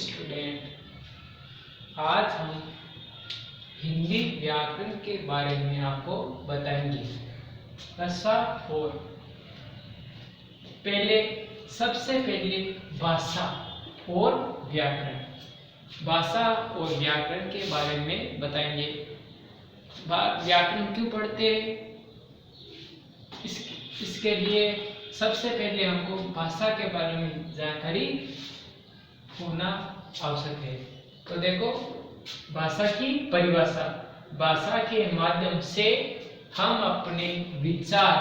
Student, आज हम हिंदी व्याकरण के बारे में आपको बताएंगे। कक्षा 4। सबसे पहले भाषा और व्याकरण। भाषा और व्याकरण के बारे में बताएंगे। व्याकरण क्यों पढ़ते हैं, इसके लिए सबसे पहले हमको भाषा के बारे में जानकारी होना आवश्यक है। तो देखो, भाषा की परिभाषा। भाषा के माध्यम से हम अपने विचार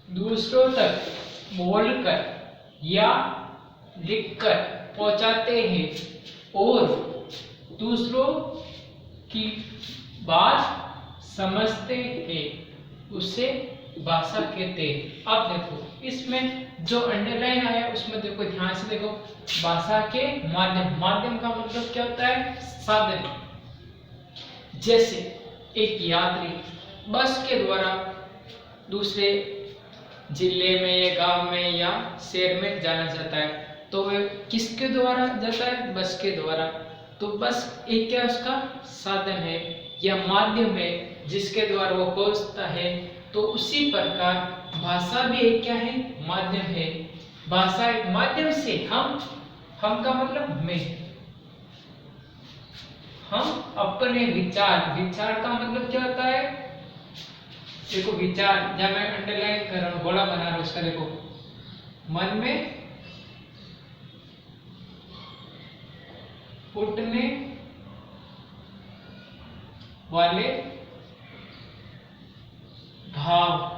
दूसरों तक बोलकर या लिखकर पहुंचाते हैं और दूसरों की बात समझते हैं, उसे भाषा कहते हैं। अब देखो, इसमें जो अंडरलाइन आया उसमें देखो, ध्यान से देखो। भाषा के माध्यम। माध्यम का मतलब क्या होता है? साधन। जैसे एक यात्री बस के द्वारा दूसरे जिले में या गांव में या शहर में जाना चाहता है, तो वह किसके द्वारा जाता है? बस के द्वारा। तो बस एक क्या उसका साधन है या माध्यम है जिसके द्वारा वो पहुंचता है। तो उसी प्रकार भाषा भी एक क्या है? माध्यम है। भाषा एक माध्यम से हम का मतलब मैं, हम अपने विचार का मतलब क्या होता है? देखो, विचार, जब मैं अंडरलाइन कर रहा हूं, गोला बना रहा हूं, उसका देखो, मन में उठने वाले भाव।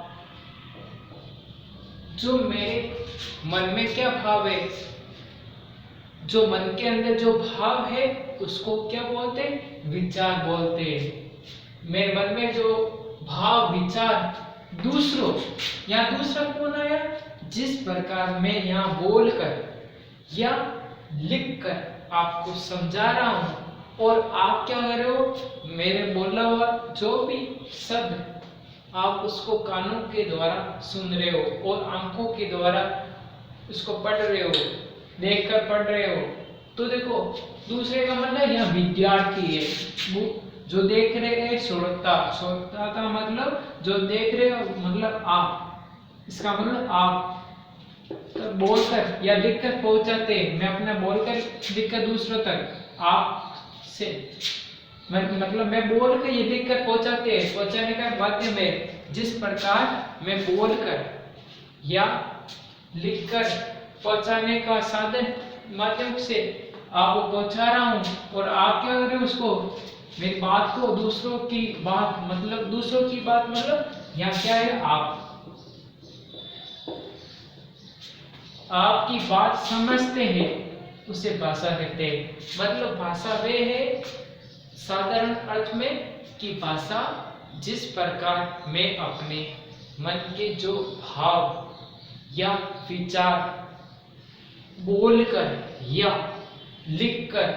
जो मेरे मन में क्या भाव है, जो मन के अंदर जो भाव है, उसको क्या बोलते हैं? विचार बोलते हैं। मेरे मन में जो भाव विचार दूसरों, यहाँ दूसरा कौन आया? जिस प्रकार मैं यहाँ बोलकर या लिखकर आपको समझा रहा हूं और आप क्या कर रहे हो? मेरे बोला हुआ जो भी शब्द आप उसको कानों के द्वारा सुन रहे हो और आंखों के द्वारा उसको पढ़ रहे हो, देखकर पढ़ रहे हो। तो देखो, दूसरे का मतलब यह विद्यार्थी है, वो जो देख रहे हैं श्रोता। श्रोता का मतलब जो देख रहे हो, मतलब आप, इसका मतलब आप तो बोलकर या लिखकर पहुंचाते। मैं अपना बोलकर लिखकर दूसरों तक आप से मतलब मैं बोलकर ये लिखकर पहुंचाते हैं। पहुंचाने का माध्यम है। जिस प्रकार मैं बोलकर या लिखकर पहुंचाने का साधन माध्यम से आपको पहुंचा रहा हूं और आप क्या कर रहे हो? उसको, मेरी बात को, दूसरों की बात मतलब यहाँ क्या है? आपकी बात समझते हैं, उसे भाषा कहते हैं। मतलब भाषा वे है साधारण अर्थ में कि भाषा जिस प्रकार मैं अपने मन के जो भाव या विचार बोलकर या लिखकर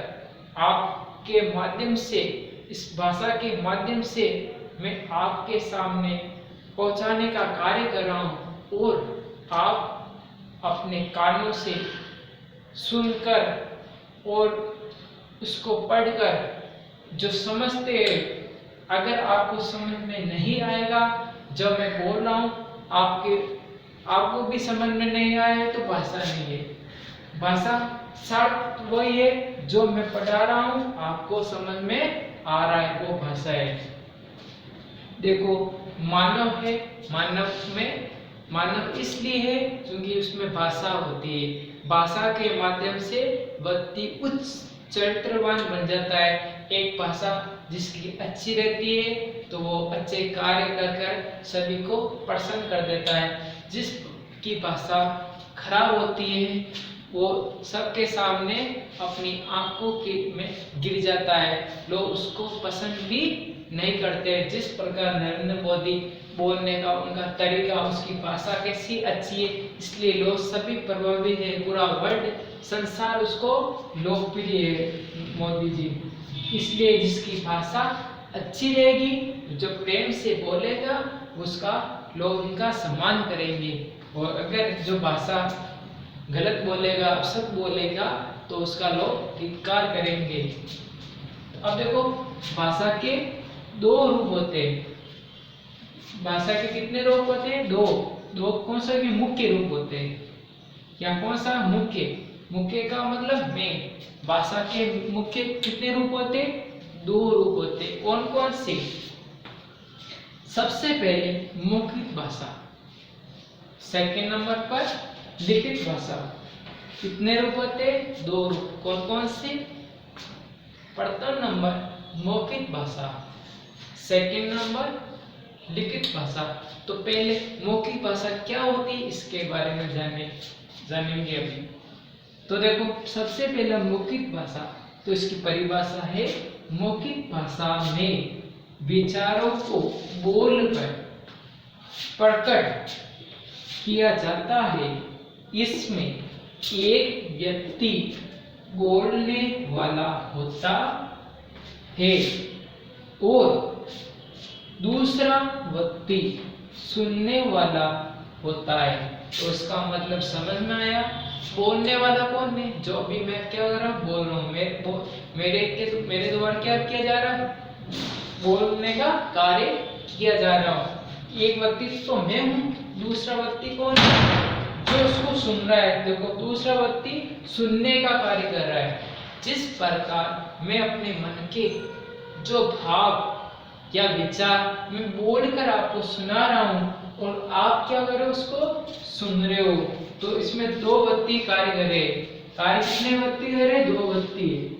आपके माध्यम से, इस भाषा के माध्यम से मैं आपके सामने पहुंचाने का कार्य कर रहा हूं और आप अपने कानों से सुनकर और उसको पढ़कर जो समझते हैं। अगर आपको समझ में नहीं आएगा जब मैं बोल रहा हूं, आपको भी समझ में नहीं आए तो भाषा नहीं है। भाषा शर्त वही है, जो मैं पढ़ा रहा हूं आपको समझ में आ रहा है, वो भाषा है। देखो, मानव है, मानव इसलिए है क्योंकि उसमें भाषा होती है। भाषा के माध्यम से व्यक्ति उच्च चरित्रवान बन जाता है। एक भाषा जिसकी अच्छी रहती है तो वो अच्छे कार्य कर सभी को प्रसन्न कर देता है। जिसकी भाषा खराब होती है वो सबके सामने अपनी आंखों में गिर जाता है, लोग उसको पसंद भी नहीं करते। जिस प्रकार नरेंद्र मोदी बोलने का उनका तरीका, उसकी भाषा कैसी अच्छी है, इसलिए लोग सभी प्रभावित है। पूरा वर्ल्ड, संसार उसको लोकप्रिय है, मोदी जी। इसलिए जिसकी भाषा अच्छी रहेगी, जो प्रेम से बोलेगा, उसका लोग उनका सम्मान करेंगे। और अगर जो भाषा गलत बोलेगा, अपशब्द बोलेगा, तो उसका लोग धिक्कार करेंगे। अब देखो भाषा के दो रूप होते हैं। भाषा के कितने रूप होते हैं? दो। दो कौन सा के मुख्य रूप होते हैं? या कौन सा? मुख्य। मुख्य का मतलब मेन। भाषा के मुख्य कितने रूप होते हैं? दो रूप होते हैं। कौन कौन से? सबसे पहले मौखिक भाषा, सेकंड नंबर पर लिखित भाषा। कितने रूप होते हैं? दो रूप। कौन कौन से? प्रथम नंबर मौखिक भाषा, सेकंड नंबर लिखित भाषा। तो पहले मौखिक भाषा क्या होती है इसके बारे में जानेंगे अभी। तो देखो सबसे पहला मौखिक भाषा, तो इसकी परिभाषा है मौखिक भाषा में विचारों को बोलकर प्रकट किया जाता है। इसमें एक व्यक्ति बोलने वाला होता है और दूसरा व्यक्ति सुनने वाला होता है। तो इसका मतलब समझ में आया? बोलने वाला कौन है? जो अभी मैं क्या कर रहा हूँ? बोल रहा हूँ। मेरे द्वारा क्या किया जा रहा है? बोलने का कार्य किया जा रहा हूँ। एक व्यक्ति तो मैं हूँ, दूसरा व्यक्ति कौन है? जो उसको सुन रहा है। देखो दूसरा व्यक्ति सुनने का कार्य कर रहा है। जिस प्रकार मैं अपने मन के जो भाव या विचार मैं बोलकर आपको सुना रहा हूँ और आप क्या कर रहे हो? उसको सुन रहे हो। तो इसमें दो व्यक्ति कार्य कर रहे। कार्य कितने व्यक्ति कर रहे? दो व्यक्ति।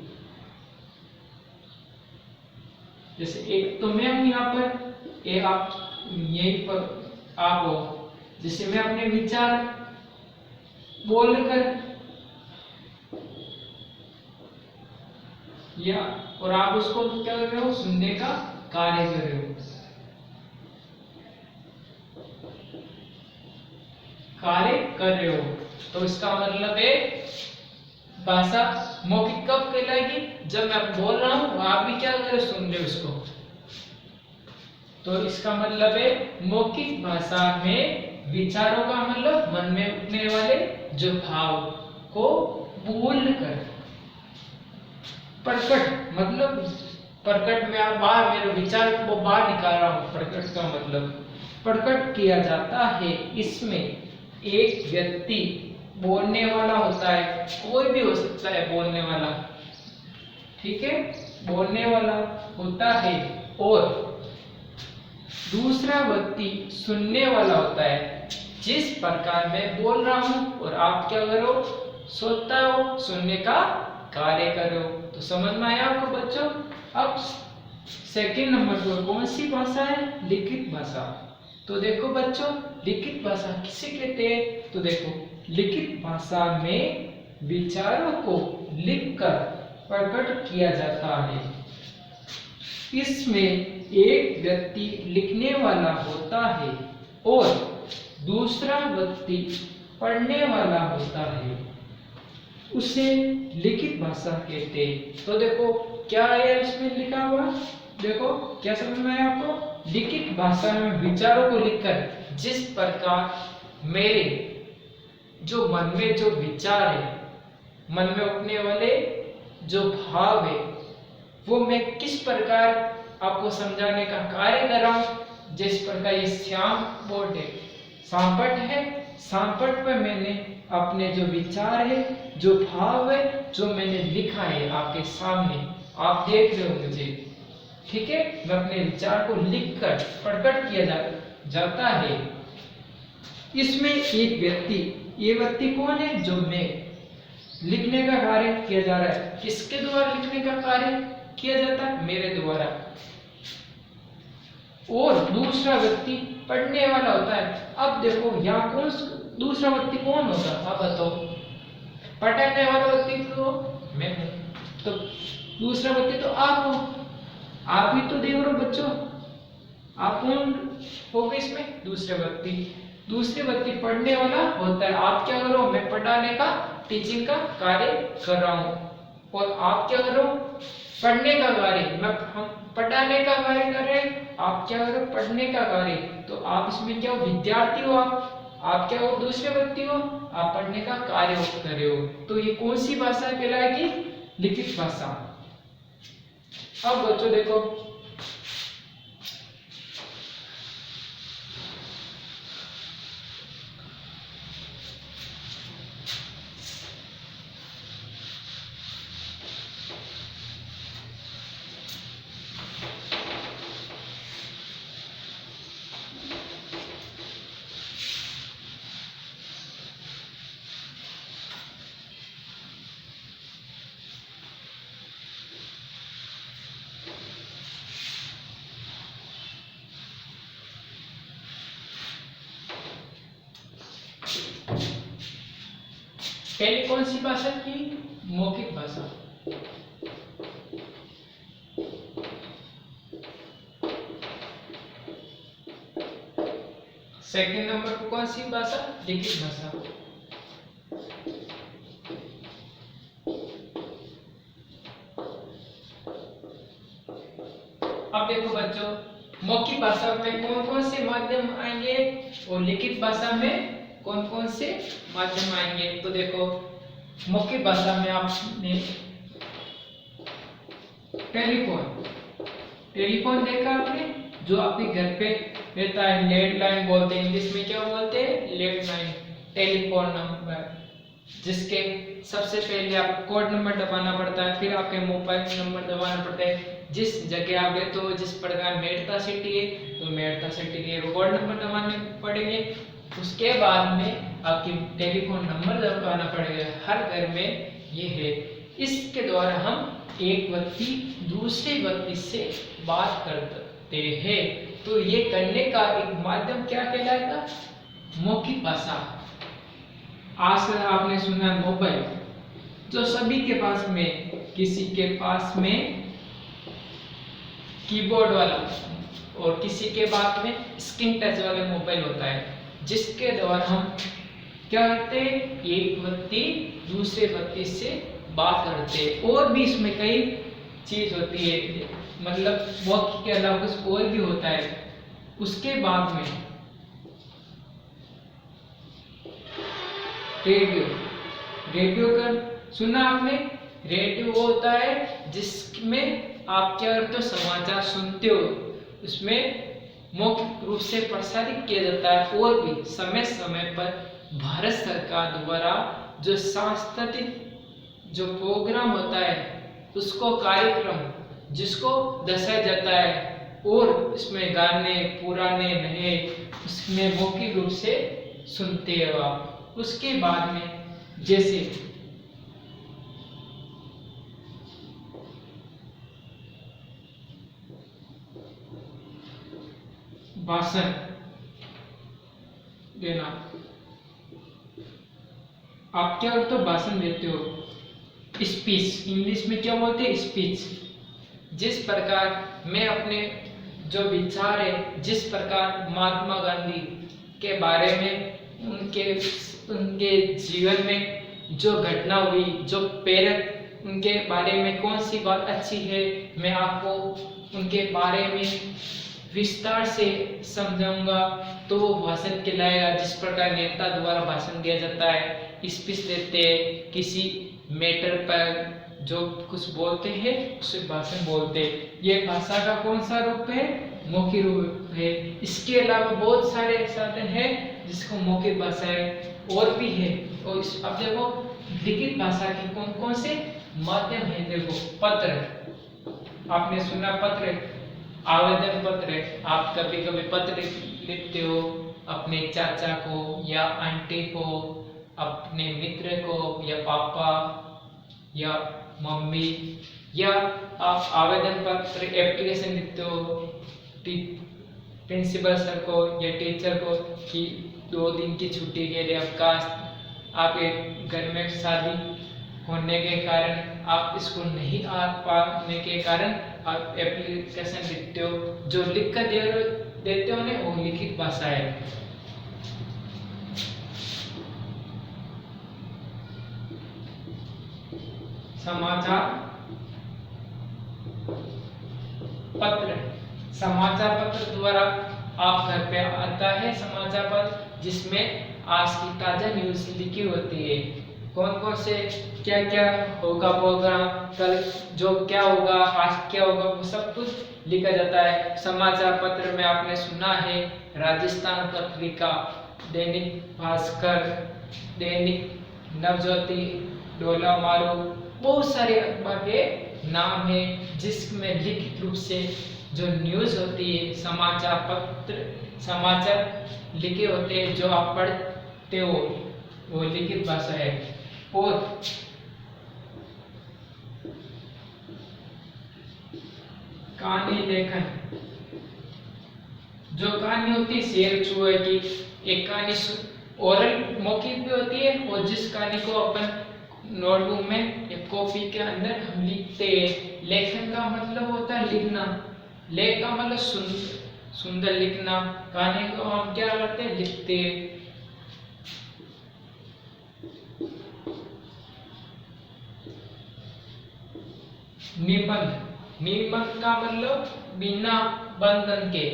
जैसे एक तो मैं हूँ यहाँ पर, एक आप यहीं पर आप हो। जैसे मैं अपने विचार बोलकर या और आप उसको क्या कर रहे हो? सुनने का कार्य कर रहे हो। कार्य कर रहे हो। तो इसका मतलब है भाषा मौखिक कब कहलाएगी? जब मैं बोल रहा हूं आप भी क्या कर रहे हो? सुन रहे हो उसको। तो इसका मतलब है मौखिक भाषा में विचारों का मतलब मन में उठने वाले जो भाव को बोलकर प्रकट, मतलब प्रकट में बाहर मेरे विचार को बाहर निकाल रहा हूं। प्रकट का मतलब प्रकट किया जाता है। इसमें एक व्यक्ति बोलने वाला होता है। कोई भी हो सकता है बोलने वाला, ठीक है? बोलने वाला होता है और दूसरा व्यक्ति सुनने वाला होता है। जिस प्रकार मैं बोल रहा हूं और आप क्या करो? सुनता हो, सुनने का कार्य करो। तो समझ में आया आपको बच्चों? अब सेकंड नंबर पर कौन सी भाषा है? लिखित भाषा। तो देखो बच्चों लिखित भाषा किसे कहते हैं? तो देखो लिखित भाषा में विचारों को लिखकर प्रकट किया जाता है। इसमें एक व्यक्ति लिखने वाला होता है और दूसरा व्यक्ति पढ़ने वाला होता है। उसे लिखित भाषा कहते हैं। तो देखो क्या है इसमें लिखा हुआ? देखो क्या समझ में आया आपको? लिखित भाषा में विचारों को लिखकर जिस प्रकार मेरे जो मन में जो विचार है, मन में उठने वाले जो भाव है, वो मैं किस प्रकार आपको समझाने का कार्य कर रहा हूं। जिस प्रकार ये श्याम बोर्ड है, सांपट है, सांपट पे मैंने अपने जो विचार है, जो भाव है, जो मैंने लिखा है आपके सामने, आप देख रहे हो मुझे, ठीक है? मैं अपने विचार को लिखकर प्रकट किया जाता है। इसमें एक व्यक्ति, ये व्यक्ति कौन है? जो मैं, लिखने का कार्य किया जा रहा है। किसके द्वारा लिखने का कार्य किया जाता है? मेरे द्वारा। और दूसरा व्यक्ति पढ़ने वाला होता है। अब देखो यहाँ कौन दूसरा व्यक्ति कौन होगा? आप बताओ। पढ़ने वाला व्यक्ति तो मैं हूं, तो दूसरा व्यक्ति तो आप हो। आप ही तो देख रहे हो बच्चों। आप कौन हो गए इसमें? दूसरे व्यक्ति। दूसरे व्यक्ति पढ़ने वाला होता है। आप क्या करो? मैं पढ़ाने का, टीचिंग का कार्य कर रहा हूं और आप क्या करो? पढ़ने का कार्य। हम पढ़ाने का कार्य कर रहे हैं, आप क्या करो? पढ़ने का कार्य। तो आप इसमें क्या हो? विद्यार्थी हो। आप क्या हो, दूसरे व्यक्ति हो, आप पढ़ने का कार्य कर रहे हो, तो ये कौन सी भाषा कहलाएगी, लिखित भाषा। अब बच्चों देखो, पहले कौन सी भाषा की, मौखिक भाषा। सेकंड नंबर पर कौन सी भाषा, लिखित भाषा। अब देखो बच्चों, मौखिक भाषा में कौन कौन से माध्यम आएंगे और लिखित भाषा में कौन कौन से माध्यम आएंगे। तो देखो, मौखिक भाषा में आपने टेलीफोन देखा आपने, जो आपके घर पे रहता है, लैंडलाइन बोलते हैं, इंग्लिश में क्या बोलते हैं, लैंडलाइन, टेलीफोन नंबर, जिसके सबसे पहले आपको कोड नंबर दबाना पड़ता है, फिर आपके मोबाइल नंबर दबाना पड़ता है। जिस जगह आप रहते हो, जिस प्रकार मेड़ता सिटी है, तो मेड़ता सिटी के कोड नंबर दबाने पड़ेंगे। उसके बाद में आपकी टेलीफोन नंबर दबाना पड़ेगा। हर घर में ये है। इसके द्वारा हम एक व्यक्ति दूसरे व्यक्ति से बात करते हैं। तो ये करने का एक माध्यम क्या कहलाएगा, मौखिक भाषा। आजकल आपने सुना मोबाइल, जो सभी के पास में, किसी के पास में कीबोर्ड वाला और किसी के पास में स्क्रीन टच वाला मोबाइल होता है, जिसके द्वारा हम क्या करते हैं, एक व्यक्ति दूसरे व्यक्ति से बात करते हैं। और भी इसमें कई चीज होती है, मतलब वक्त के अलावा कुछ और भी होता है। उसके बाद में रेडियो का सुना आपने। रेडियो वो होता है जिसमें आप क्या करते हो, समाचार सुनते हो, उसमें मौखिक रूप से प्रसारित किया जाता है। और भी समय समय पर भारत सरकार द्वारा जो सांस्कृतिक जो प्रोग्राम होता है, उसको कार्यक्रम जिसको दर्शाया जाता है, और इसमें गाने पुराने नए उसमें मौखिक रूप से सुनते हो आप। उसके बाद में जैसे भाषण देना, आप क्या करते हो, भाषण देते हो, स्पीच, इंग्लिश में क्या बोलते हैं, स्पीच। जिस प्रकार मैं अपने जो विचार है, जिस प्रकार महात्मा गांधी के बारे में उनके जीवन में जो घटना हुई, जो प्रेरक, उनके बारे में कौन सी बात अच्छी है, मैं आपको उनके बारे में विस्तार से समझाऊंगा। तो वो भाषण कहलाएगा। जिस प्रकार नेता द्वारा भाषण दिया जाता है, स्पीच देते हैं, किसी मैटर पर जो कुछ बोलते हैं उसे भाषण बोलते हैं। ये भाषा का कौन सा रूप है, मौखिक रूप है। इसके अलावा बहुत सारे साधन हैं जिसको मौखिक भाषा है, और भी है। और अब देखो, लिखित भाषा के कौन कौन से माध्यम है। देखो, पत्र, आपने सुना पत्र, आवेदन पत्र। आप कभी कभी पत्र लिखते हो अपने चाचा को या आंटी को, अपने मित्र को या पापा या मम्मी, या आप आवेदन पत्र एप्लीकेशन लिखते हो प्रिंसिपल सर को या टीचर को कि 2 दिन की छुट्टी के लिए अवकाश, आपके घर में शादी होने के कारण आप स्कूल नहीं आ पाने के कारण आप एप्लीकेशन लिखते हो। जो लिख कर देते हो ना, वो लिखित भाषा है। समाचार पत्र, समाचार पत्र द्वारा आप घर पे आता है समाचार पत्र, जिसमें आज की ताजा न्यूज लिखी होती है। कौन कौन से क्या क्या होगा प्रोग्राम, कल जो क्या होगा, आज क्या होगा, वो सब कुछ लिखा जाता है। समाचार पत्र में आपने सुना है राजस्थान पत्रिका, दैनिक भास्कर, दैनिक नवज्योति, डोला मारू, बहुत सारे अखबार के नाम है जिसमें लिखित रूप से जो न्यूज होती है, समाचार पत्र, समाचार लिखे होते हैं जो आप पढ़ते हो, वो लिखित भाषा है। और कहानी लेखन, जो कहानी होती है शेर चूहे की, एक कहानी ओरल मौखिक भी होती है, और जिस कहानी को अपन नोटबुक में या कॉपी के अंदर हम लिखते हैं। लेखन का मतलब होता है लिखना, लेख का मतलब सुंदर लिखना, कहानी को हम क्या करते हैं, लिखते हैं। निबंध, निबंध का मतलब बिना बंधन के,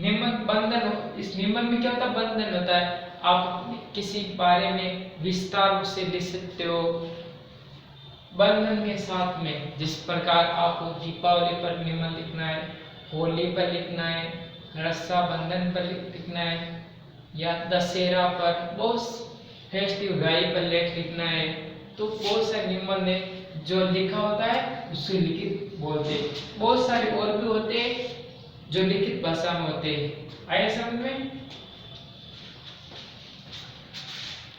निबंध बंधन, इस निबंध में क्या होता है, बंधन होता है। आप किसी बारे में विस्तार से लिख सकते हो बंधन के साथ में। जिस प्रकार आपको दीपावली पर निबंध लिखना है, होली पर लिखना है, रक्षाबंधन पर लिखना है, या दशहरा पर, बहुत फेस्टिव गाई पर लेख लिखना है, तो बहुत सारे निबंध है जो लिखा होता है उसे लिखित बोलते हैं। बहुत सारे और भी होते हैं जो लिखित भाषा में होते हैं। आया समझ में?